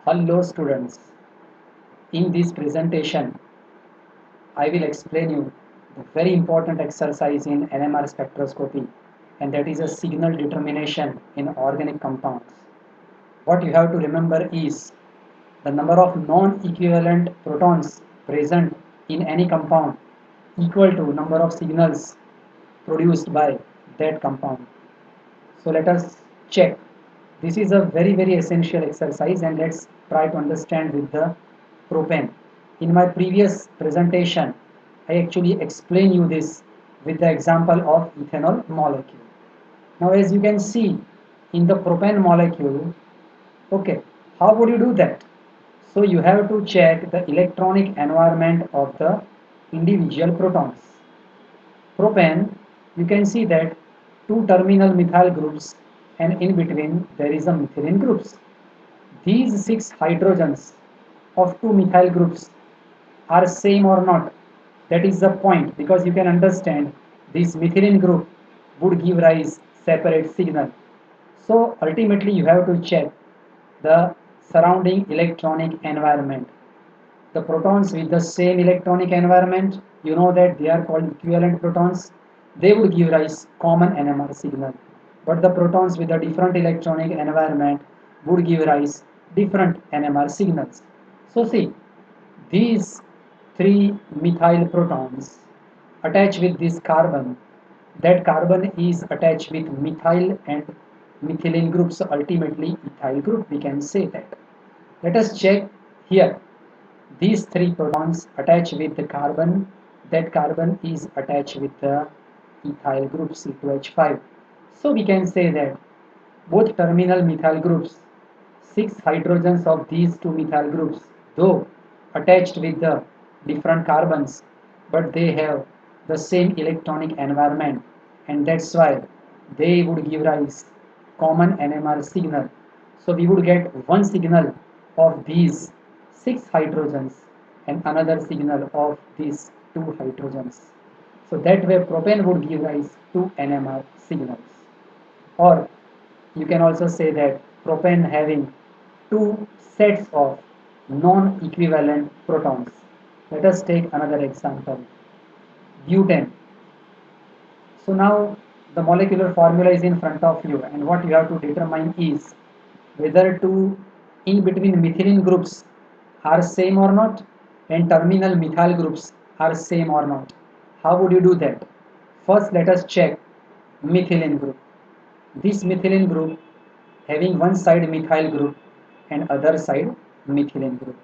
Hello students, in this presentation I will explain you the very important exercise in NMR spectroscopy, and that is a signal determination in organic compounds. What you have to remember is the number of non-equivalent protons present in any compound equal to number of signals produced by that compound. So let us check. This is a very essential exercise, and let's try to understand with the propane. In my previous presentation, I actually explain you this with the example of ethanol molecule. Now as you can see in the propane molecule, okay, how would you do that? So you have to check the electronic environment of the individual protons. Propane, you can see that two terminal methyl groups, and in between there is a methylene groups. These six hydrogens of two methyl groups are same or not. That is the point, because you can understand this methylene group would give rise separate signal. So ultimately you have to check the surrounding electronic environment. The protons with the same electronic environment, you know that they are called equivalent protons, they would give rise common NMR signal. But the protons with a different electronic environment would give rise different NMR signals. So see, these three methyl protons attach with this carbon. That carbon is attached with methyl and methylene group, so ultimately ethyl group, we can say that. Let us check here. These three protons attach with the carbon. That carbon is attached with the ethyl group C2H5. So we can say that both terminal methyl groups, six hydrogens of these two methyl groups, though attached with the different carbons, but they have the same electronic environment, and that's why they would give rise common NMR signal. So we would get one signal of these six hydrogens and another signal of these two hydrogens. So that way propane would give rise to NMR signals. Or you can also say that propane having two sets of non-equivalent protons. Let us take another example, butane. So now the molecular formula is in front of you, and what you have to determine is whether two in between methylene groups are same or not, and terminal methyl groups are same or not. How would you do that? First let us check methylene group. This methylene group having one side methyl group and other side methylene group.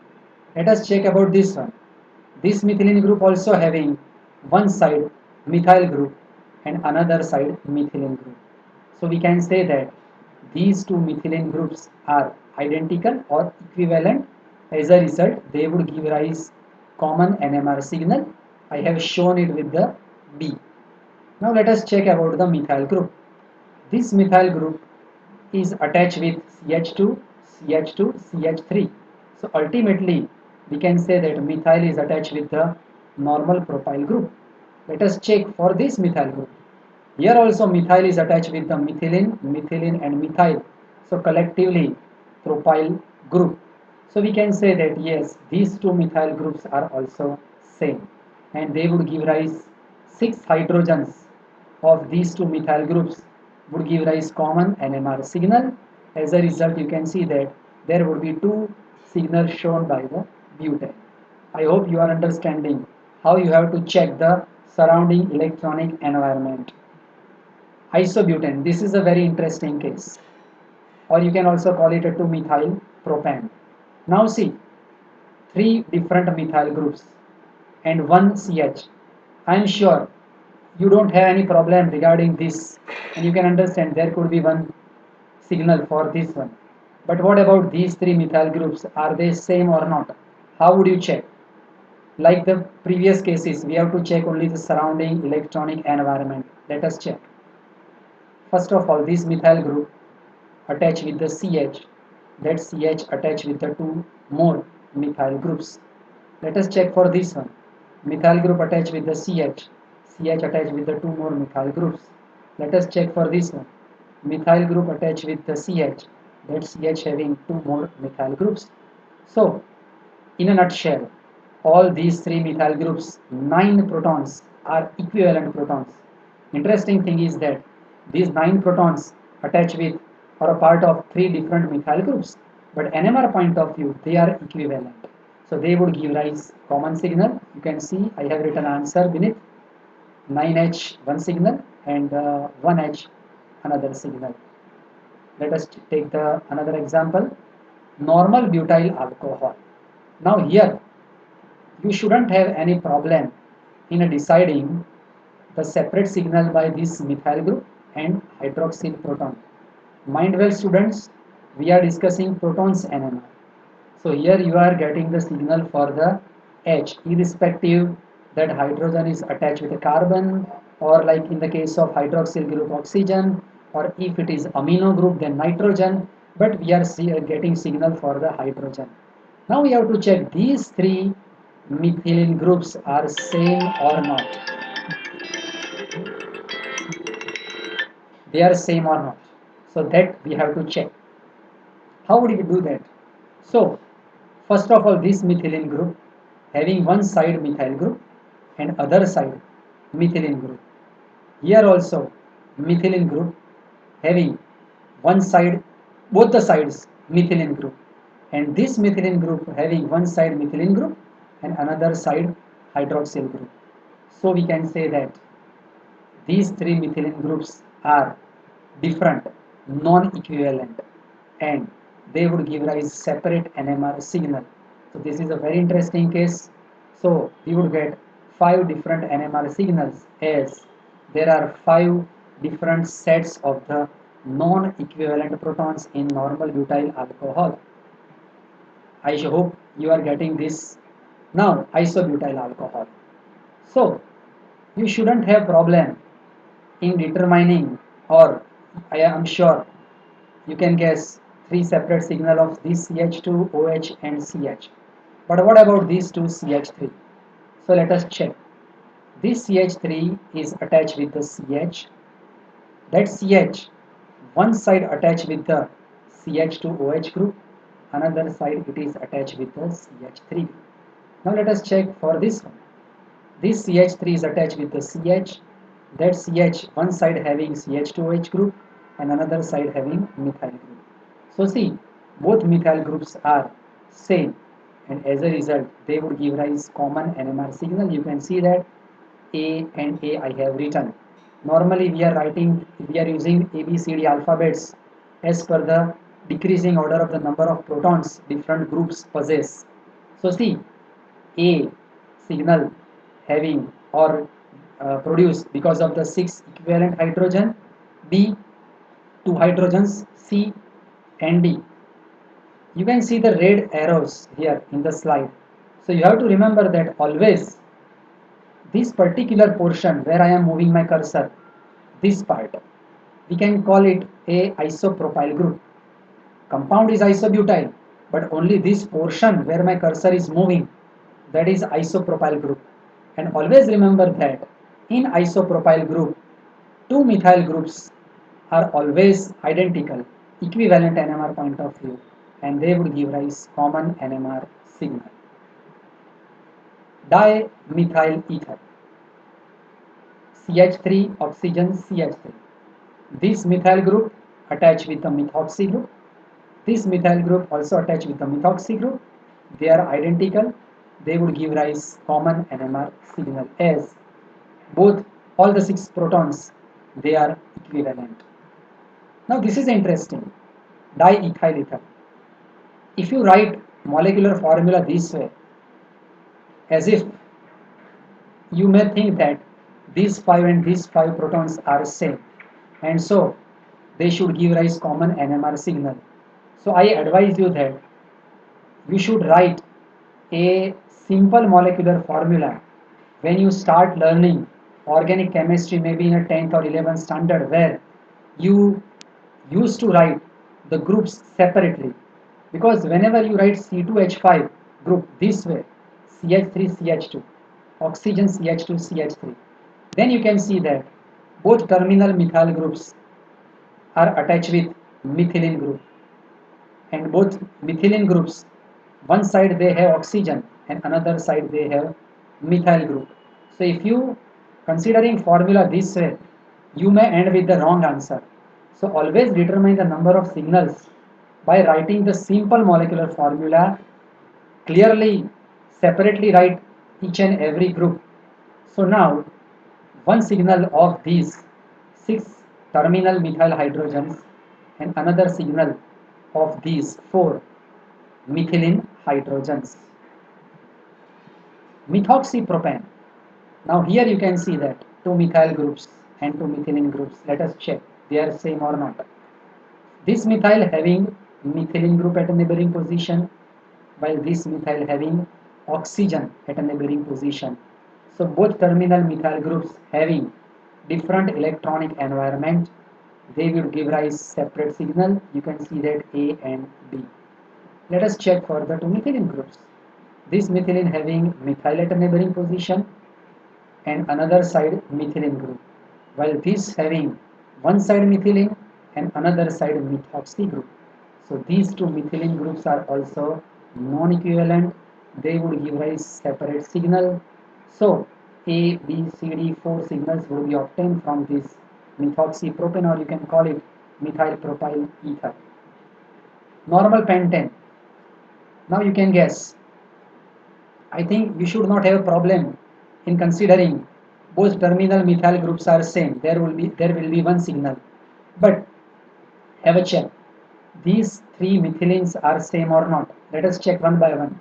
Let us check about this one. This methylene group also having one side methyl group and another side methylene group. So we can say that these two methylene groups are identical or equivalent. As a result, they would give rise common NMR signal. I have shown it with the B. Now let us check about the methyl group. This methyl group is attached with CH2, CH2, CH3. So ultimately, we can say that methyl is attached with the normal propyl group. Let us check for this methyl group. Here also methyl is attached with the methylene, methylene and methyl. So collectively, propyl group. So we can say that yes, these two methyl groups are also same, and they would give rise six hydrogens of these two methyl groups would give rise common NMR signal. As a result, you can see that there would be two signals shown by the butane. I hope you are understanding how you have to check the surrounding electronic environment. Isobutane, this is a very interesting case, or you can also call it a 2-methyl propane. Now see, three different methyl groups and one CH. I am sure you don't have any problem regarding this, and you can understand there could be one signal for this one. But what about these three methyl groups? Are they same or not? How would you check? Like the previous cases, we have to check only the surrounding electronic environment. Let us check. First of all, this methyl group attach with the CH. That CH attach with the two more methyl groups. Let us check for this one. Methyl group attach with the CH. CH attach with the two more methyl groups. Let us check for this one. Methyl group attach with the CH. That CH having two more methyl groups. So, in a nutshell, all these three methyl groups, 9 protons are equivalent protons. Interesting thing is that these 9 protons attach with or a part of three different methyl groups, but NMR point of view, they are equivalent. So they would give rise common signal. You can see I have written answer beneath 9H one signal and 1H another signal. Let us take the another example. Normal butyl alcohol. Now here you shouldn't have any problem in deciding the separate signal by this methyl group and hydroxyl proton. Mind well students, we are discussing protons NMR. So here you are getting the signal for the H irrespective that hydrogen is attached with a carbon, or like in the case of hydroxyl group oxygen, or if it is amino group then nitrogen, but we are getting signal for the hydrogen. Now we have to check these three methylene groups are same or not. They are same or not. So that we have to check. How would we do that? So first of all, this methylene group having one side methyl group and other side methylene group. Here also methylene group having one side, both the sides methylene group, and this methylene group having one side methylene group and another side hydroxyl group. So we can say that these three methylene groups are different, non-equivalent, and they would give rise separate NMR signal. So this is a very interesting case. So we would get 5 different NMR signals as there are 5 different sets of the non-equivalent protons in normal butyl alcohol. I hope you are getting this. Now isobutyl alcohol. So you shouldn't have problem in determining, or I am sure you can guess, three separate signal of this CH2, OH and CH. But what about these two CH3? So let us check. This CH3 is attached with the CH. That CH, one side attached with the CH2OH group, another side it is attached with the CH3. Now let us check for this one. This CH3 is attached with the CH. That CH, one side having CH2OH group and another side having methyl group. So see, both methyl groups are same, and as a result they would give rise common NMR signal. You can see that A and A I have written. Normally we are using ABCD alphabets as per the decreasing order of the number of protons different groups possess. So see, A signal having or produced because of the 6 equivalent hydrogen, B 2 hydrogens, C and D. You can see the red arrows here in the slide. So you have to remember that always this particular portion where I am moving my cursor, this part, we can call it a isopropyl group. Compound is isobutyl, but only this portion where my cursor is moving, that is isopropyl group. And always remember that in isopropyl group, two methyl groups are always identical, equivalent NMR point of view, and they would give rise common NMR signal. Dimethyl ether, CH3 oxygen CH3. This methyl group attached with the methoxy group. This methyl group also attached with the methoxy group. They are identical. They would give rise common NMR signal as both all the 6 protons, they are equivalent. Now this is interesting. Diethyl ether. If you write molecular formula this way, as if you may think that these 5 and these 5 protons are same, and so they should give rise common NMR signal. So I advise you that you should write a simple molecular formula when you start learning organic chemistry, maybe in a 10th or 11th standard, where you used to write the groups separately, because whenever you write C2H5 group this way, CH3CH2, oxygen CH2CH3, then you can see that both terminal methyl groups are attached with methylene group, and both methylene groups, One side they have oxygen and another side they have methyl group. So if you considering formula this way, you may end with the wrong answer. So always determine the number of signals by writing the simple molecular formula clearly. Separately write each and every group. So now one signal of these six terminal methyl hydrogens and another signal of these four methylene hydrogens. Methoxypropane. Now here you can see that two methyl groups and two methylene groups. Let us check they are same or not. This methyl having methylene group at a neighboring position, while this methyl having oxygen at a neighboring position. So both terminal methyl groups having different electronic environment, they will give rise separate signal. You can see that A and B. Let us check for the two methylene groups. This methylene having methyl at a neighboring position and another side methylene group, while this having one side methylene and another side methoxy group. So these two methylene groups are also non-equivalent. They would give rise separate signal. So A, B, C, D, four signals will be obtained from this methoxypropane, or you can call it methyl propyl ether. Normal pentane. Now you can guess. I think you should not have a problem in considering both terminal methyl groups are same. There will be one signal. But have a check. These three methylenes are same or not. Let us check one by one.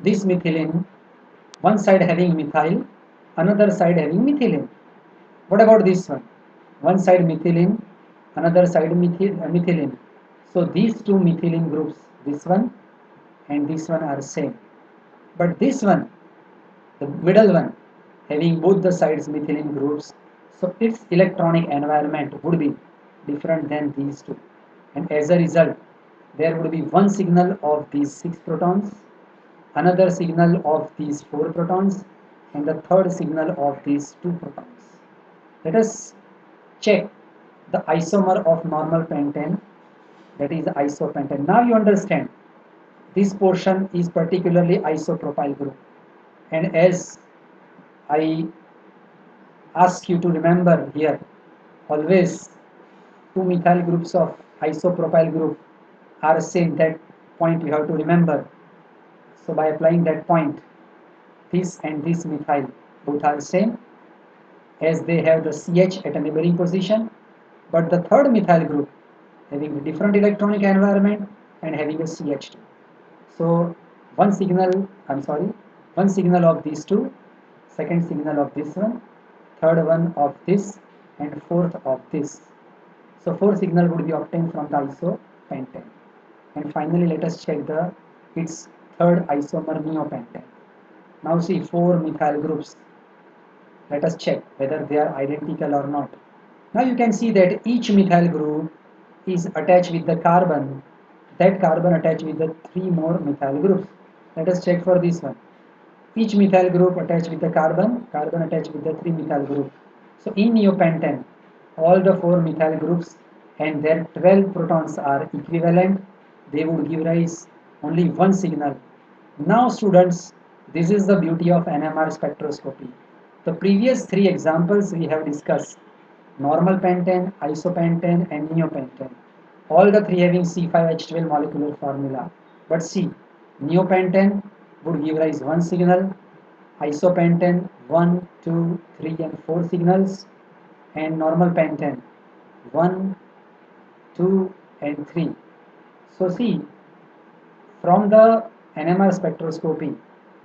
This methylene, one side having methyl, another side having methylene. What about this one? One side methylene, another side methylene. So these two methylene groups, this one and this one are same. But this one, the middle one, having both the sides methylene groups, so its electronic environment would be different than these two. And as a result, there would be one signal of these six protons, another signal of these four protons, and the third signal of these two protons. Let us check the isomer of normal pentane, that is isopentane. Now you understand this portion is particularly isopropyl group, and as I ask you to remember here, always two methyl groups of isopropyl group are same. That point you have to remember. So by applying that point, this and this methyl both are same, as they have the CH at a neighboring position, but the third methyl group having a different electronic environment and having a CH2. So one signal of these two, second signal of this one, third one of this, and fourth of this. So four signal would be obtained from the isopentane. And finally, let us check the its third isomer neopentane. Now see four methyl groups. Let us check whether they are identical or not. Now you can see that each methyl group is attached with the carbon. That carbon attached with the three more methyl groups. Let us check for this one. Each methyl group attached with the carbon, carbon attached with the three methyl group. So in neopentane, all the four methyl groups and their 12 protons are equivalent. They would give rise only one signal. Now students, this is the beauty of NMR spectroscopy. The previous three examples we have discussed: normal pentane, isopentane and neopentane. All the three having C5H12 molecular formula. But see, neopentane would give rise one signal, isopentane 1, 2, 3 and 4 signals, and normal pentane 1, 2 and 3. So see, from the NMR spectroscopy,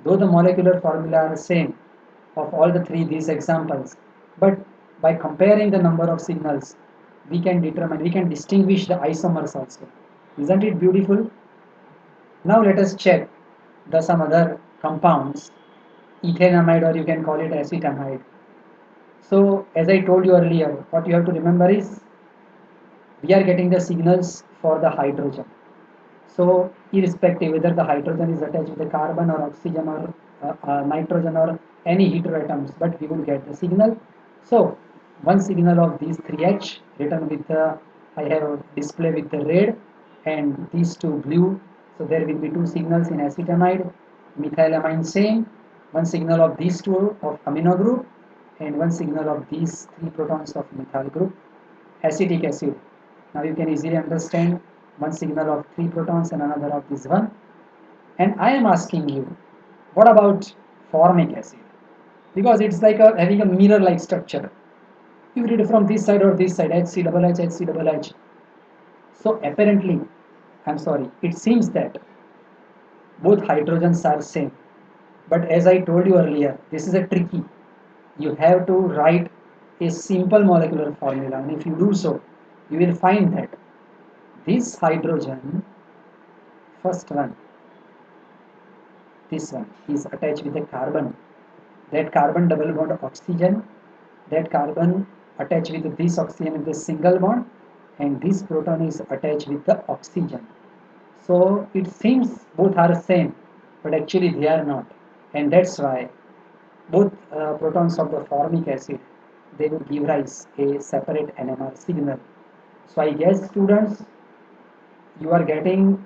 though the molecular formula are same of all the three these examples, but by comparing the number of signals, we can distinguish the isomers also. Isn't it beautiful? Now let us check the some other compounds, ethanamide, or you can call it acetamide. So as I told you earlier, what you have to remember is we are getting the signals for the hydrogen. So irrespective whether the hydrogen is attached with the carbon or oxygen or nitrogen or any heteroatoms, but we will get the signal. So one signal of these 3H written with the, I have a display with the red and these two blue. So there will be two signals in acetamide, methylamine same, one signal of these two of amino group and one signal of these three protons of methyl group, acetic acid. Now you can easily understand one signal of three protons and another of this one. And I am asking you, what about formic acid? Because it's like having a mirror-like structure. You read from this side or this side, HC double H, HC double H. So apparently, I'm sorry, it seems that both hydrogens are same. But as I told you earlier, this is a tricky. You have to write a simple molecular formula, and if you do so, you will find that this hydrogen, first one, this one is attached with a carbon. That carbon double bond oxygen, that carbon attached with this oxygen with a single bond, and this proton is attached with the oxygen. So it seems both are same, but actually they are not, and that's why both protons of the formic acid, they would give rise a separate NMR signal. So I guess students, you are getting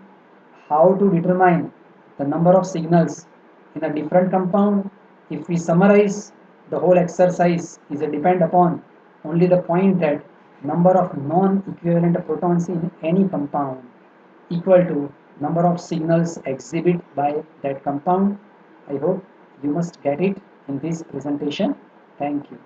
how to determine the number of signals in a different compound. If we summarize, the whole exercise is a depend upon only the point that number of non-equivalent protons in any compound equal to number of signals exhibited by that compound. I hope you must get it in this presentation. Thank you.